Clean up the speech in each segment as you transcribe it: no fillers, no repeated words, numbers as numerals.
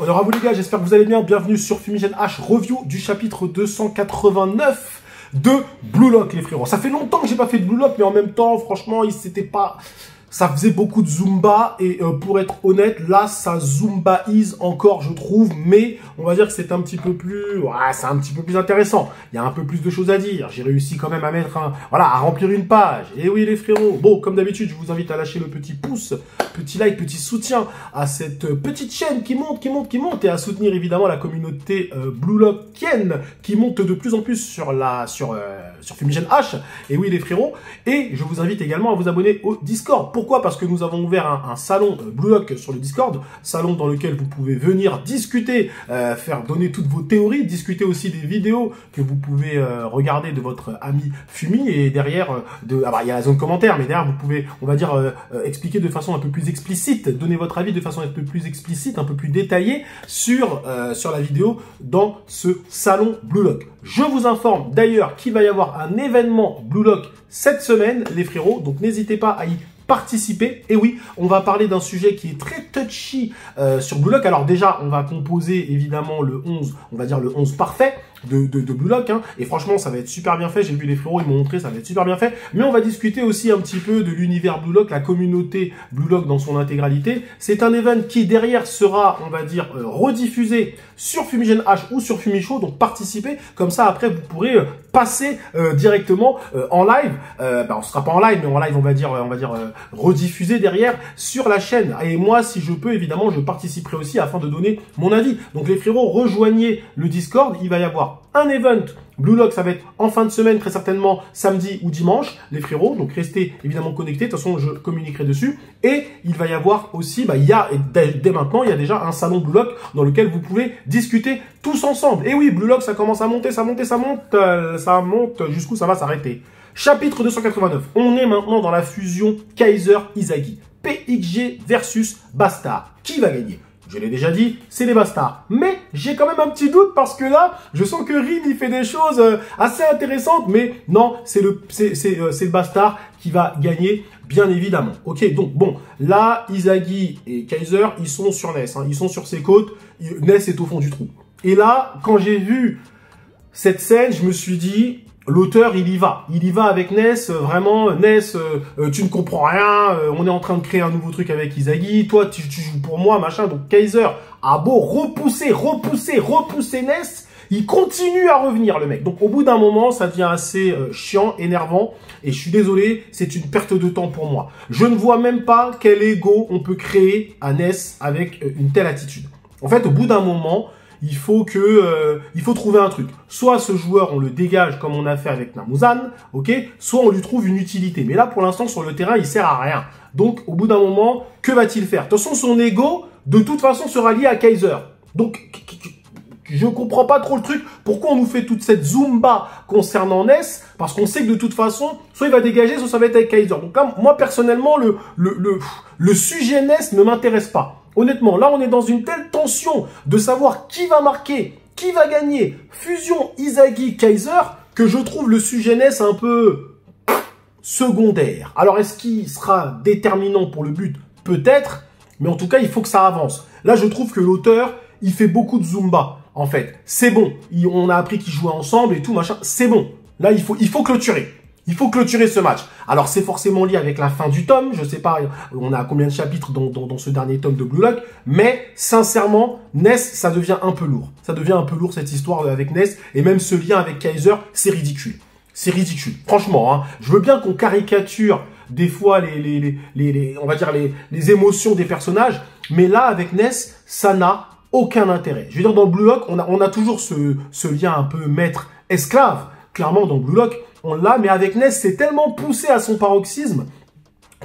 Honneur à vous les gars, j'espère que vous allez bien. Bienvenue sur Fumigène H, review du chapitre 289 de Blue Lock les frérots. Ça fait longtemps que j'ai pas fait de Blue Lock, mais en même temps, franchement, ça faisait beaucoup de Zumba et pour être honnête, là, ça Zumbaise encore, je trouve, mais on va dire que c'est un petit peu plus, c'est un petit peu plus intéressant. Il y a un peu plus de choses à dire. J'ai réussi quand même à mettre à remplir une page. Et oui, les frérots. Bon, comme d'habitude, je vous invite à lâcher le petit pouce, petit like, petit soutien à cette petite chaîne qui monte et à soutenir évidemment la communauté Blue Lockienne qui monte de plus en plus sur Fumigène H. Et oui, les frérots. Et je vous invite également à vous abonner au Discord. Pourquoi? Parce que nous avons ouvert un salon Blue Lock sur le Discord, salon dans lequel vous pouvez venir discuter, faire donner toutes vos théories, discuter aussi des vidéos que vous pouvez regarder de votre ami Fumi, et derrière, il y a la zone commentaire, mais derrière vous pouvez, on va dire, expliquer de façon un peu plus explicite, donner votre avis de façon un peu plus explicite, un peu plus détaillée sur la vidéo dans ce salon Blue Lock. Je vous informe d'ailleurs qu'il va y avoir un événement Blue Lock cette semaine, les frérots, donc n'hésitez pas à y participer. Et oui, on va parler d'un sujet qui est très touchy sur Blue Lock. Alors déjà, on va composer évidemment le 11, on va dire le 11 parfait de Blue Lock, hein. Et franchement, ça va être super bien fait. J'ai vu les frérots, ils m'ont montré, ça va être super bien fait. Mais on va discuter aussi un petit peu de l'univers Blue Lock, la communauté Blue Lock dans son intégralité. C'est un event qui derrière sera, on va dire, rediffusé sur Fumigène H ou sur Fumichaud. Donc participez, comme ça après vous pourrez passer directement en live. On sera pas en live, mais en live on va dire rediffusé derrière sur la chaîne. Et moi, si je peux, évidemment, je participerai aussi afin de donner mon avis. Donc les frérots, rejoignez le Discord. Il va y avoir un event Blue Lock, ça va être en fin de semaine, très certainement samedi ou dimanche, les frérots. Donc restez évidemment connectés. De toute façon, je communiquerai dessus. Et il va y avoir aussi, dès maintenant, il y a déjà un salon Blue Lock dans lequel vous pouvez discuter tous ensemble. Et oui, Blue Lock, ça commence à monter, ça monte, jusqu'où ça va s'arrêter. Chapitre 289. On est maintenant dans la fusion Kaiser-Izagi. PXG versus Bastard. Qui va gagner? Je l'ai déjà dit, c'est les Bastards. Mais j'ai quand même un petit doute parce que là, je sens que Rin, il fait des choses assez intéressantes. Mais non, c'est le Bastard qui va gagner, bien évidemment. Ok, donc bon, là, Izagi et Kaiser, ils sont sur Ness. Hein, ils sont sur ses côtes. Ness est au fond du trou. Et là, quand j'ai vu cette scène, je me suis dit... L'auteur, il y va avec Ness, vraiment, Ness, tu ne comprends rien, on est en train de créer un nouveau truc avec Izagi, toi, tu joues pour moi, machin, donc Kaiser a beau repousser Ness, il continue à revenir, le mec. Donc, au bout d'un moment, ça devient assez chiant, énervant, et je suis désolé, c'est une perte de temps pour moi. Je ne vois même pas quel ego on peut créer à Ness avec une telle attitude. En fait, au bout d'un moment... il faut trouver un truc. Soit ce joueur, on le dégage comme on a fait avec Namuzan, ok? Soit on lui trouve une utilité. Mais là, pour l'instant, sur le terrain, il sert à rien. Donc, au bout d'un moment, que va-t-il faire? De toute façon, son ego, de toute façon, sera lié à Kaiser. Donc, je comprends pas trop le truc. Pourquoi on nous fait toute cette Zumba concernant Ness? Parce qu'on sait que de toute façon, soit il va dégager, soit ça va être avec Kaiser. Donc là, moi, personnellement, le sujet Ness ne m'intéresse pas. Honnêtement, là, on est dans une telle tension de savoir qui va marquer, qui va gagner, fusion Izagi-Kaiser, que je trouve le sujet Ness un peu secondaire. Alors, est-ce qu'il sera déterminant pour le but? Peut-être, mais en tout cas, il faut que ça avance. Là, je trouve que l'auteur, il fait beaucoup de Zumba, en fait. C'est bon, on a appris qu'ils jouaient ensemble et tout, machin, c'est bon. Là, il faut clôturer. Il faut clôturer ce match. Alors, c'est forcément lié avec la fin du tome. Je sais pas, on a combien de chapitres dans ce dernier tome de Blue Lock. Mais, sincèrement, Ness, ça devient un peu lourd. Ça devient un peu lourd, cette histoire avec Ness. Et même ce lien avec Kaiser, c'est ridicule. C'est ridicule. Franchement, hein. Je veux bien qu'on caricature des fois on va dire les émotions des personnages. Mais là, avec Ness, ça n'a aucun intérêt. Je veux dire, dans Blue Lock, on a toujours ce lien un peu maître-esclave. Clairement, dans Blue Lock, on l'a, mais avec Ness, c'est tellement poussé à son paroxysme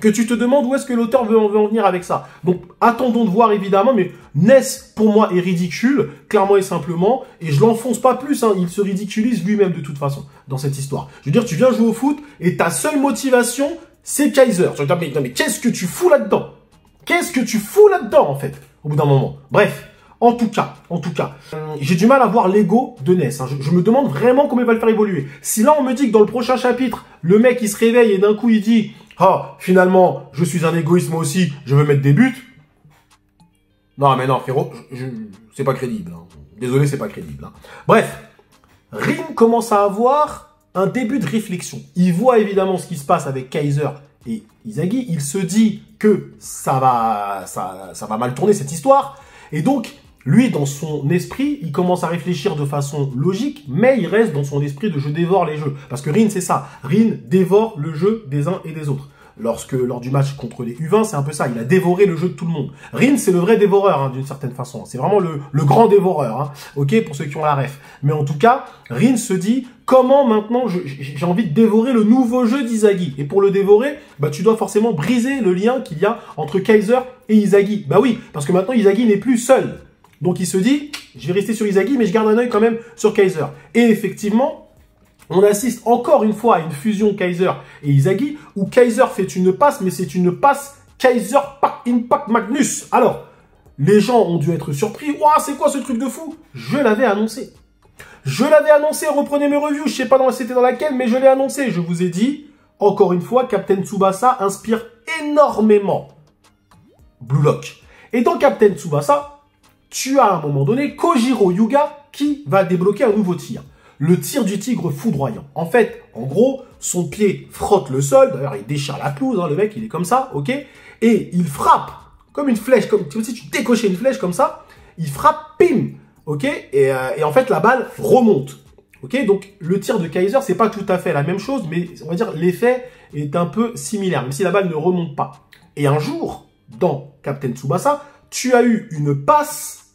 que tu te demandes où est-ce que l'auteur veut en venir avec ça. Donc, attendons de voir, évidemment, mais Ness, pour moi, est ridicule, clairement et simplement, et je l'enfonce pas plus, hein, il se ridiculise lui-même de toute façon, dans cette histoire. Je veux dire, tu viens jouer au foot, et ta seule motivation, c'est Kaiser. Tu vas te dire, mais qu'est-ce que tu fous là-dedans? Qu'est-ce que tu fous là-dedans, en fait, au bout d'un moment? Bref. En tout cas, j'ai du mal à voir l'ego de Ness. Hein. Je me demande vraiment comment il va le faire évoluer. Si là, on me dit que dans le prochain chapitre, le mec, il se réveille et d'un coup, il dit « Ah, finalement, je suis un égoïste moi aussi, je veux mettre des buts », Non, mais non, frérot, c'est pas crédible. Hein. Désolé, c'est pas crédible. Hein. Bref, Rin commence à avoir un début de réflexion. Il voit évidemment ce qui se passe avec Kaiser et Izagi. Il se dit que ça va mal tourner cette histoire. Et donc, lui, dans son esprit, il commence à réfléchir de façon logique, mais il reste dans son esprit de « je dévore les jeux ». Parce que Rin, c'est ça. Rin dévore le jeu des uns et des autres. Lors du match contre les U20, c'est un peu ça. Il a dévoré le jeu de tout le monde. Rin, c'est le vrai dévoreur, hein, d'une certaine façon. C'est vraiment le grand dévoreur, hein, ok, pour ceux qui ont la ref. Mais en tout cas, Rin se dit, comment maintenant j'ai envie de dévorer le nouveau jeu d'Izagi. Et pour le dévorer, bah, tu dois forcément briser le lien qu'il y a entre Kaiser et Izagi. Bah oui, parce que maintenant, Izagi n'est plus seul. Donc il se dit, je vais rester sur Izagi, mais je garde un œil quand même sur Kaiser. Et effectivement, on assiste encore une fois à une fusion Kaiser et Izagi, où Kaiser fait une passe, mais c'est une passe Kaiser Impact Magnus. Alors, les gens ont dû être surpris. Ouah, c'est quoi ce truc de fou? Je l'avais annoncé. Je l'avais annoncé, reprenez mes reviews, je sais pas c'était dans laquelle, mais je l'ai annoncé. Je vous ai dit, encore une fois, Captain Tsubasa inspire énormément Blue Lock. Et dans Captain Tsubasa, tu as à un moment donné Kojiro Yuga qui va débloquer un nouveau tir. Le tir du tigre foudroyant. En fait, en gros, son pied frotte le sol. D'ailleurs, il déchire la pelouse, hein, le mec, il est comme ça, ok? Et il frappe comme une flèche, comme si tu décochais une flèche comme ça. Il frappe, pim, ok? Et en fait, la balle remonte, ok? Donc, le tir de Kaiser, c'est pas tout à fait la même chose, mais on va dire l'effet est un peu similaire, même si la balle ne remonte pas. Et un jour, dans Captain Tsubasa, tu as eu une passe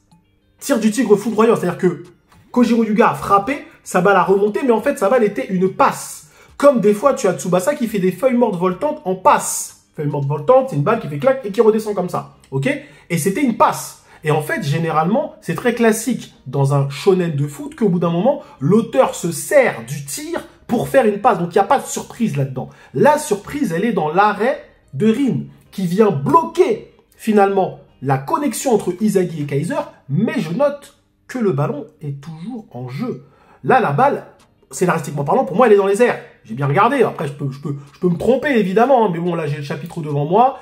tir du tigre foudroyant. C'est-à-dire que Kojiro Yuga a frappé, sa balle a remonté, mais en fait, sa balle était une passe. Comme des fois, tu as Tsubasa qui fait des feuilles mortes voltantes en passe. Feuille morte voltante, c'est une balle qui fait clac et qui redescend comme ça. Ok? Et c'était une passe. Et en fait, généralement, c'est très classique dans un shonen de foot qu'au bout d'un moment, l'auteur se sert du tir pour faire une passe. Donc, il n'y a pas de surprise là-dedans. La surprise, elle est dans l'arrêt de Rin, qui vient bloquer, finalement, la connexion entre Izagi et Kaiser, mais je note que le ballon est toujours en jeu. Là, la balle, scénaristiquement parlant, pour moi, elle est dans les airs. J'ai bien regardé. Après, je peux me tromper, évidemment. Hein, mais bon, là, j'ai le chapitre devant moi.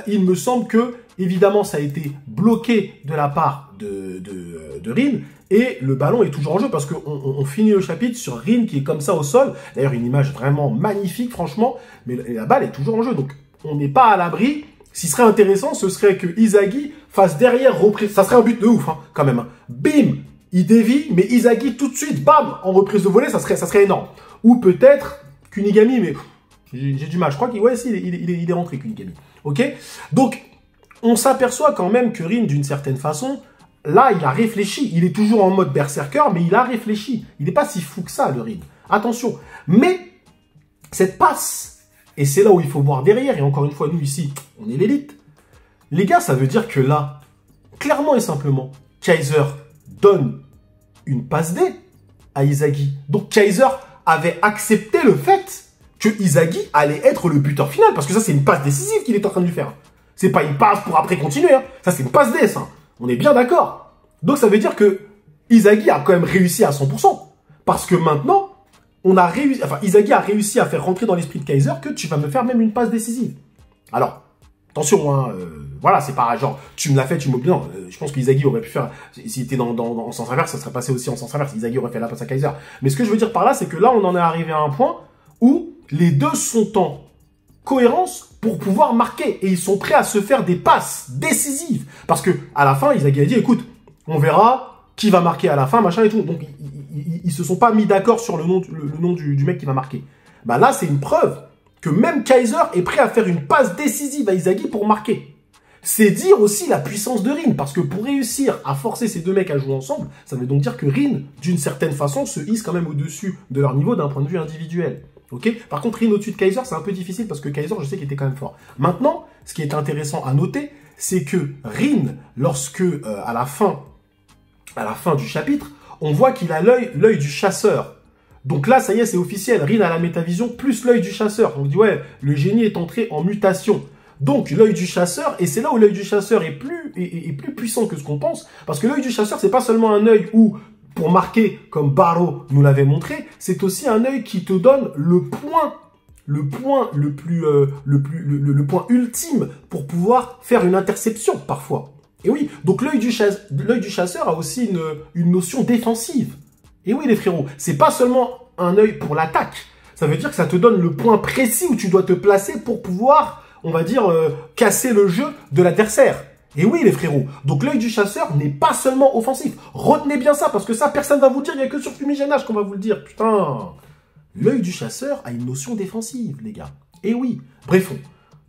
Il me semble que, évidemment, ça a été bloqué de la part de Rin. Et le ballon est toujours en jeu parce qu'on finit le chapitre sur Rin qui est comme ça au sol. D'ailleurs, une image vraiment magnifique, franchement. Mais la balle est toujours en jeu. Donc, on n'est pas à l'abri. Ce qui serait intéressant, ce serait que Izagi fasse derrière reprise. Ça serait un but de ouf, hein, quand même. Hein. Bim, il dévie, mais Izagi tout de suite, bam, en reprise de volée, ça serait énorme. Ou peut-être Kunigami, mais j'ai du mal. Je crois qu'il ouais, si, il est rentré Kunigami. Ok. Donc, on s'aperçoit quand même que Rin, d'une certaine façon, là, il a réfléchi. Il est toujours en mode berserker, mais il a réfléchi. Il n'est pas si fou que ça, le Rin. Attention. Mais cette passe. Et c'est là où il faut voir derrière. Et encore une fois, nous ici, on est l'élite. Les gars, ça veut dire que là, clairement et simplement, Kaiser donne une passe D à Izagi. Donc Kaiser avait accepté le fait que Izagi allait être le buteur final. Parce que ça, c'est une passe décisive qu'il est en train de lui faire. C'est pas une passe pour après continuer. Hein. Ça, c'est une passe D, ça. On est bien d'accord. Donc ça veut dire que Izagi a quand même réussi à 100%. Parce que maintenant, Izagi a réussi à faire rentrer dans l'esprit de Kaiser que tu vas me faire même une passe décisive. Alors, attention, hein, voilà, c'est pas genre, tu me l'as fait, tu m'oublies. Non, je pense qu'Izagi aurait pu faire, s'il était en sens inverse, ça serait passé aussi en sens inverse. Izagi aurait fait la passe à Kaiser. Mais ce que je veux dire par là, c'est que là, on en est arrivé à un point où les deux sont en cohérence pour pouvoir marquer. Et ils sont prêts à se faire des passes décisives. Parce que, à la fin, Izagi a dit, écoute, on verra qui va marquer à la fin, machin et tout. Donc, ils se sont pas mis d'accord sur le nom du mec qui va marquer. Bah là, c'est une preuve que même Kaiser est prêt à faire une passe décisive à Izagi pour marquer. C'est dire aussi la puissance de Rin, parce que pour réussir à forcer ces deux mecs à jouer ensemble, ça veut donc dire que Rin, d'une certaine façon, se hisse quand même au-dessus de leur niveau d'un point de vue individuel. Okay. Par contre, Rin au-dessus de Kaiser, c'est un peu difficile, parce que Kaiser, je sais qu'il était quand même fort. Maintenant, ce qui est intéressant à noter, c'est que Rin, lorsque, à la fin du chapitre, on voit qu'il a l'œil du chasseur. Donc là, ça y est, c'est officiel. Rin a la métavision plus l'œil du chasseur. On dit, ouais, le génie est entré en mutation. Donc, l'œil du chasseur, et c'est là où l'œil du chasseur est plus puissant que ce qu'on pense. Parce que l'œil du chasseur, c'est pas seulement un œil où, pour marquer, comme Barrow nous l'avait montré, c'est aussi un œil qui te donne le point ultime pour pouvoir faire une interception, parfois. Et oui, donc l'œil du chasseur a aussi une notion défensive. Et oui, les frérots, c'est pas seulement un œil pour l'attaque. Ça veut dire que ça te donne le point précis où tu dois te placer pour pouvoir, on va dire, casser le jeu de l'adversaire. Et oui, les frérots, donc l'œil du chasseur n'est pas seulement offensif. Retenez bien ça, parce que ça, personne va vous le dire, il n'y a que sur Fumigène H qu'on va vous le dire. Putain, l'œil du chasseur a une notion défensive, les gars. Et oui, bref.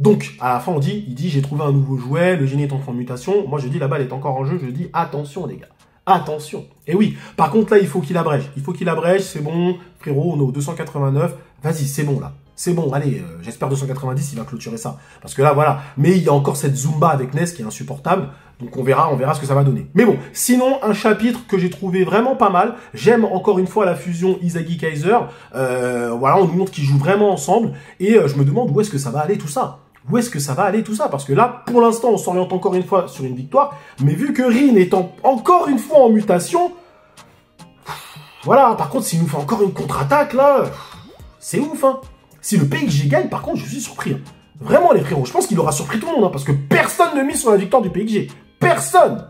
Donc, à la fin, il dit, j'ai trouvé un nouveau jouet, le génie est en train de mutation. Moi, je dis, la balle est encore en jeu, je dis, attention, les gars. Attention. Et oui, par contre, là, il faut qu'il abrège. Il faut qu'il abrège, c'est bon. Frérot, on est au 289. Vas-y, c'est bon, là. C'est bon, allez, j'espère 290, il va clôturer ça. Parce que là, voilà. Mais il y a encore cette Zumba avec Ness qui est insupportable. Donc, on verra ce que ça va donner. Mais bon, sinon, un chapitre que j'ai trouvé vraiment pas mal. J'aime encore une fois la fusion Izagi-Kaiser. Voilà, on nous montre qu'ils jouent vraiment ensemble. Et je me demande où est-ce que ça va aller tout ça. Où est-ce que ça va aller tout ça? Parce que là, pour l'instant, on s'oriente encore une fois sur une victoire. Mais vu que Rin est encore une fois en mutation, voilà, par contre, s'il nous fait encore une contre-attaque, là, c'est ouf, hein. Si le PXG gagne, par contre, je suis surpris. Hein. Vraiment, les frérots, je pense qu'il aura surpris tout le monde, hein, parce que personne ne mise sur la victoire du PXG. Personne.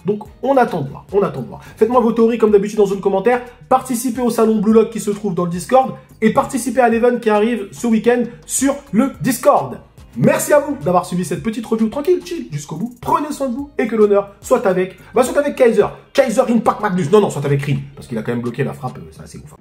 Donc, on attend de voir, on attend de voir. Faites-moi vos théories comme d'habitude dans une commentaire. Participez au salon Blue Lock qui se trouve dans le Discord. Et participez à l'event qui arrive ce week-end sur le Discord. Merci à vous d'avoir suivi cette petite review tranquille, chill, jusqu'au bout. Prenez soin de vous et que l'honneur soit avec Kaiser. Kaiser Impact Magnus. Non, soit avec Rin, parce qu'il a quand même bloqué la frappe, c'est assez ouf.